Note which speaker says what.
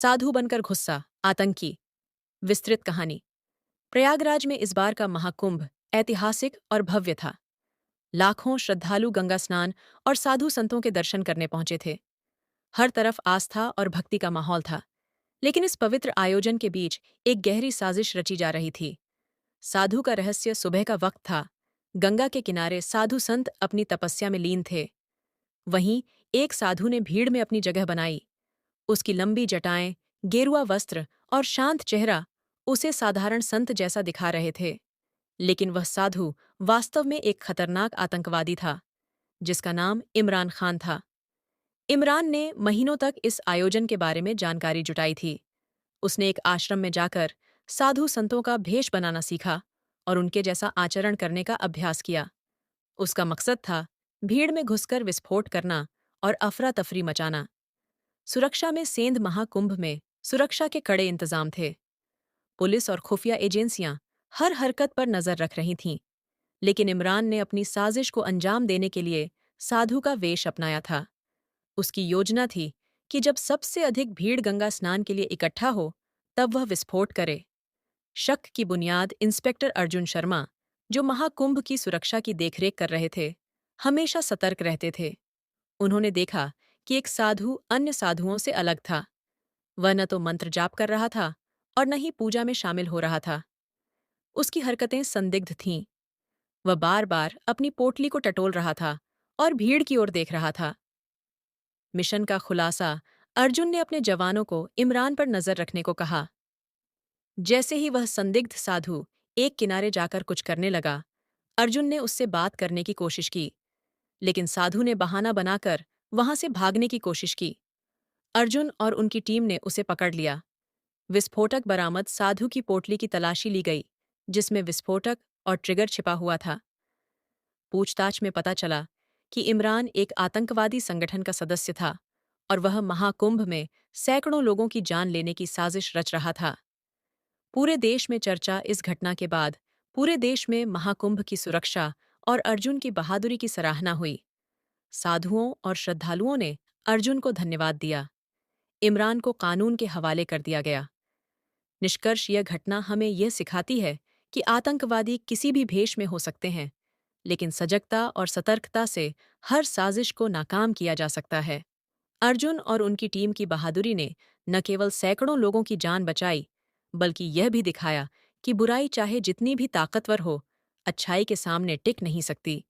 Speaker 1: साधु बनकर गुस्सा, आतंकी। विस्तृत कहानी। प्रयागराज में इस बार का महाकुंभ ऐतिहासिक और भव्य था। लाखों श्रद्धालु गंगा स्नान और साधु संतों के दर्शन करने पहुंचे थे। हर तरफ आस्था और भक्ति का माहौल था। लेकिन इस पवित्र आयोजन के बीच एक गहरी साजिश रची जा रही थी। साधु का रहस्य सुबह का वक्त था। गंगा के किनारे साधु संत अपनी तपस्या में लीन थे। वहीं एक साधु ने भीड़ में अपनी जगह बनाई। उसकी लंबी जटाएं, गेरुआ वस्त्र और शांत चेहरा उसे साधारण संत जैसा दिखा रहे थे। लेकिन वह साधु वास्तव में एक खतरनाक आतंकवादी था, जिसका नाम इमरान खान था। इमरान ने महीनों तक इस आयोजन के बारे में जानकारी जुटाई थी। उसने एक आश्रम में जाकर साधु संतों का भेष बनाना सीखा और उनके जैसा आचरण करने का अभ्यास किया। उसका मकसद था भीड़ में घुसकर विस्फोट करना और अफरा तफरी मचाना। सुरक्षा में सेंध महाकुंभ में सुरक्षा के कड़े इंतजाम थे। पुलिस और खुफिया एजेंसियां हर हरकत पर नजर रख रही थीं। लेकिन इमरान ने अपनी साजिश को अंजाम देने के लिए साधु का वेश अपनाया था। उसकी योजना थी कि जब सबसे अधिक भीड़ गंगा स्नान के लिए इकट्ठा हो, तब वह विस्फोट करे। शक की बुनियाद इंस्पेक्टर अर्जुन शर्मा, जो महाकुंभ की सुरक्षा की देखरेख कर रहे थे, हमेशा सतर्क रहते थे। उन्होंने देखा कि एक साधु अन्य साधुओं से अलग था। वह न तो मंत्र जाप कर रहा था और न ही पूजा में शामिल हो रहा था। उसकी हरकतें संदिग्ध थीं। वह बार बार अपनी पोटली को टटोल रहा था और भीड़ की ओर देख रहा था। मिशन का खुलासा। अर्जुन ने अपने जवानों को इमरान पर नजर रखने को कहा। जैसे ही वह संदिग्ध साधु एक किनारे जाकर कुछ करने लगा, अर्जुन ने उससे बात करने की कोशिश की। लेकिन साधु ने बहाना बनाकर वहां से भागने की कोशिश की। अर्जुन और उनकी टीम ने उसे पकड़ लिया। विस्फोटक बरामद। साधु की पोटली की तलाशी ली गई, जिसमें विस्फोटक और ट्रिगर छिपा हुआ था। पूछताछ में पता चला कि इमरान एक आतंकवादी संगठन का सदस्य था और वह महाकुंभ में सैकड़ों लोगों की जान लेने की साजिश रच रहा था। पूरे देश में चर्चा। इस घटना के बाद पूरे देश में महाकुंभ की सुरक्षा और अर्जुन की बहादुरी की सराहना हुई। साधुओं और श्रद्धालुओं ने अर्जुन को धन्यवाद दिया। इमरान को कानून के हवाले कर दिया गया। निष्कर्ष। यह घटना हमें यह सिखाती है कि आतंकवादी किसी भी भेष में हो सकते हैं, लेकिन सजगता और सतर्कता से हर साजिश को नाकाम किया जा सकता है। अर्जुन और उनकी टीम की बहादुरी ने न केवल सैकड़ों लोगों की जान बचाई, बल्कि यह भी दिखाया कि बुराई चाहे जितनी भी ताकतवर हो, अच्छाई के सामने टिक नहीं सकती।